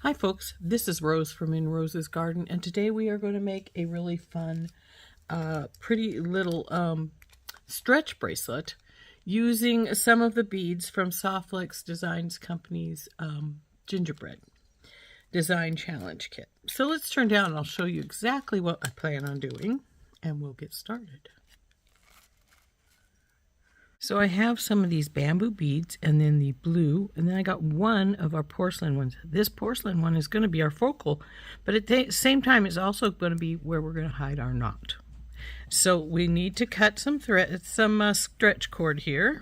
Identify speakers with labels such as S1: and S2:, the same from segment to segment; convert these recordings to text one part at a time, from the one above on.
S1: Hi folks, this is Rose from In Rose's Garden, and today we are going to make a really fun, pretty little stretch bracelet using some of the beads from SoftFlex's Designs Company's Gingerbread Design Challenge Kit. So let's turn down and I'll show you exactly what I plan on doing, and we'll get started. So I have some of these bamboo beads and then the blue, and then I got one of our porcelain ones. This porcelain one is going to be our focal, but at the same time it's also going to be where we're going to hide our knot. So we need to cut some thread, some stretch cord here.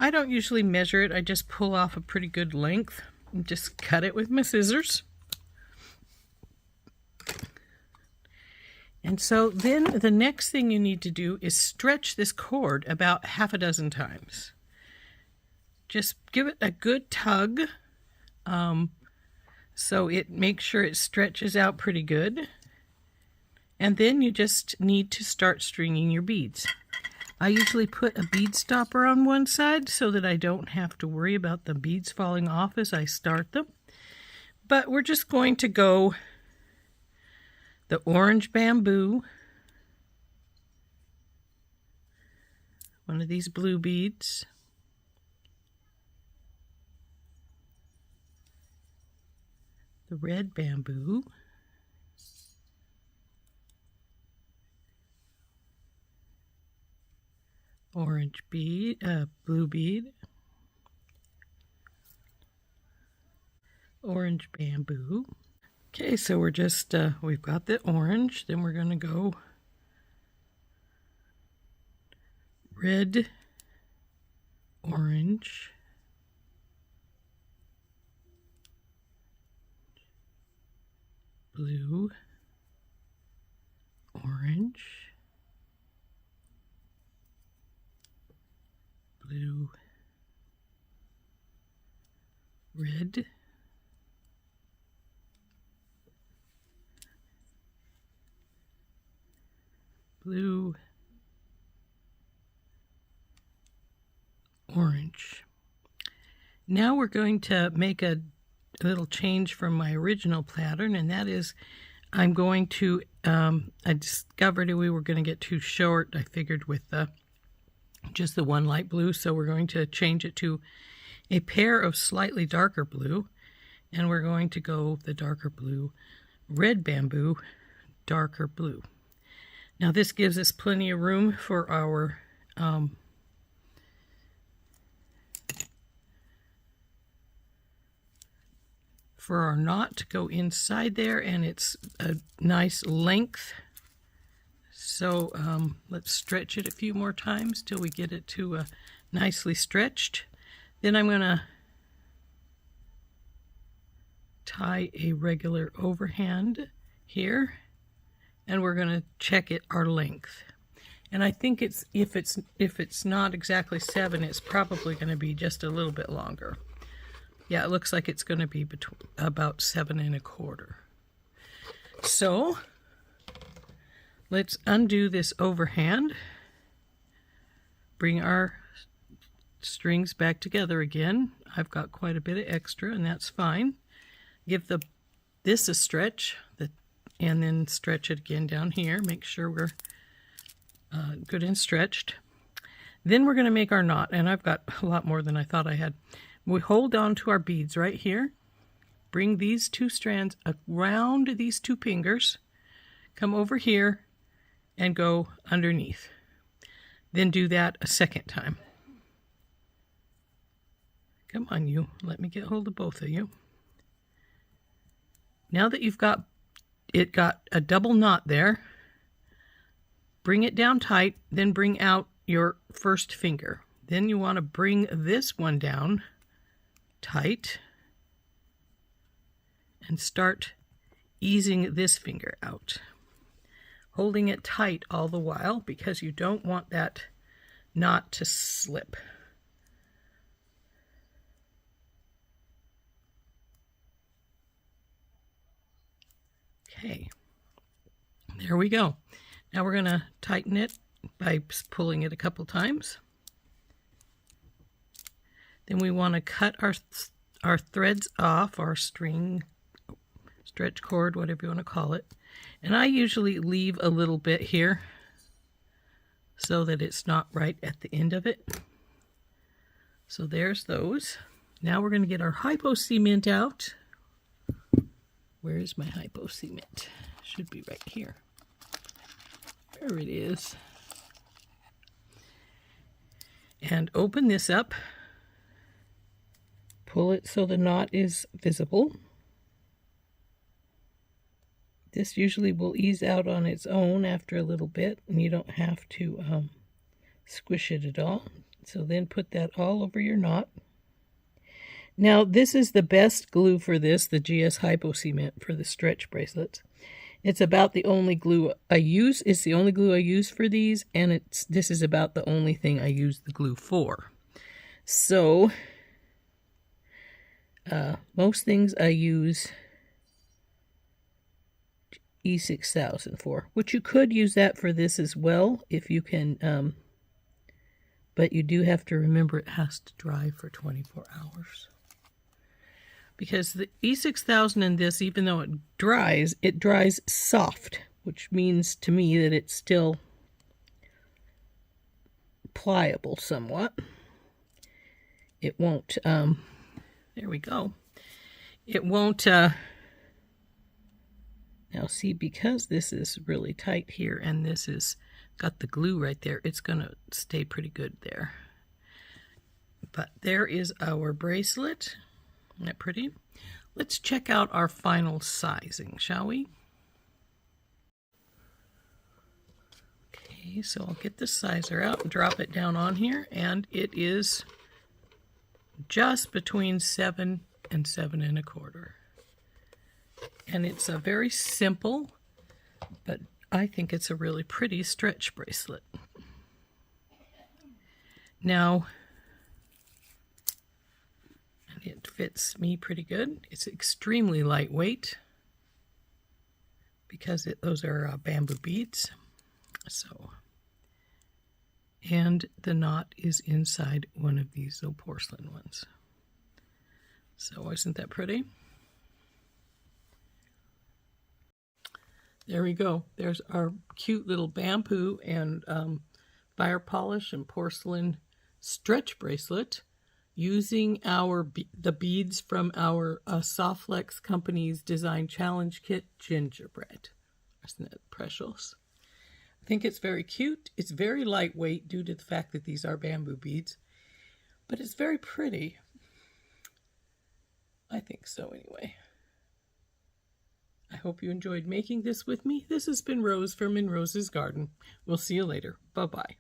S1: I don't usually measure it, I just pull off a pretty good length and just cut it with my scissors. And so then the next thing you need to do is stretch this cord about half a dozen times. Just give it a good tug so it makes sure it stretches out pretty good. And then you just need to start stringing your beads. I usually put a bead stopper on one side so that I don't have to worry about the beads falling off as I start them. But we're just going to go the orange bamboo, one of these blue beads, the red bamboo, orange bead, blue bead, orange bamboo. Okay, so we're just, we've got the orange, then we're going to go red, orange, blue, orange, blue, red, blue, orange. Now we're going to make a little change from my original pattern, and that is I'm going to, I discovered we were going to get too short, I figured, with just the one light blue, so we're going to change it to a pair of slightly darker blue, and we're going to go the darker blue, red bamboo, darker blue. Now this gives us plenty of room for our knot to go inside there, and it's a nice length. So let's stretch it a few more times till we get it to nicely stretched. Then I'm going to tie a regular overhand here, and we're going to check our length. And I think it's if it's not exactly 7, it's probably going to be just a little bit longer. Yeah, it looks like it's going to be about 7 1/4. So let's undo this overhand, bring our strings back together again. I've got quite a bit of extra, and that's fine. Give this a stretch, and then stretch it again down here. Make sure we're good and stretched. Then we're going to make our knot, and I've got a lot more than I thought I had. We hold on to our beads right here. Bring these 2 strands around these 2 fingers. Come over here and go underneath. Then do that a second time. Come on, you. Let me get hold of both of you. Now that you've got a double knot there, bring it down tight, then bring out your first finger. Then you want to bring this one down tight and start easing this finger out, holding it tight all the while because you don't want that knot to slip. Okay, there we go. Now we're going to tighten it by pulling it a couple times. Then we want to cut our threads off, our string, stretch cord, whatever you want to call it. And I usually leave a little bit here so that it's not right at the end of it. So there's those. Now we're going to get our Hypo Cement out. Where is my Hypo Cement? Should be right here. There it is. And open this up. Pull it so the knot is visible. This usually will ease out on its own after a little bit, and you don't have to squish it at all. So then put that all over your knot. Now this is the best glue for this, the GS Hypo Cement for the stretch bracelets. It's about the only glue I use. It's the only glue I use for these, and this is about the only thing I use the glue for. So most things I use E6000 for, which you could use that for this as well if you can, but you do have to remember it has to dry for 24 hours. Because the E6000 in this, even though it dries soft, which means to me that it's still pliable somewhat. It won't, there we go. It won't, now see, because this is really tight here and this is got the glue right there, it's going to stay pretty good there. But there is our bracelet. Isn't that pretty? Let's check out our final sizing, shall we? Okay, so I'll get the sizer out and drop it down on here, and it is just between 7 and 7 1/4. And it's a very simple, but I think it's a really pretty stretch bracelet. Now, it fits me pretty good. It's extremely lightweight because those are bamboo beads. So, and the knot is inside one of these little porcelain ones. So isn't that pretty? There we go. There's our cute little bamboo and fire polish and porcelain stretch bracelet using the beads from our SoftFlex company's design challenge kit, Gingerbread. Isn't that precious? I think it's very cute. It's very lightweight due to the fact that these are bamboo beads, but it's very pretty. I think so anyway. I hope you enjoyed making this with me. This has been Rose from In Rose's Garden. We'll see you later. Bye-bye.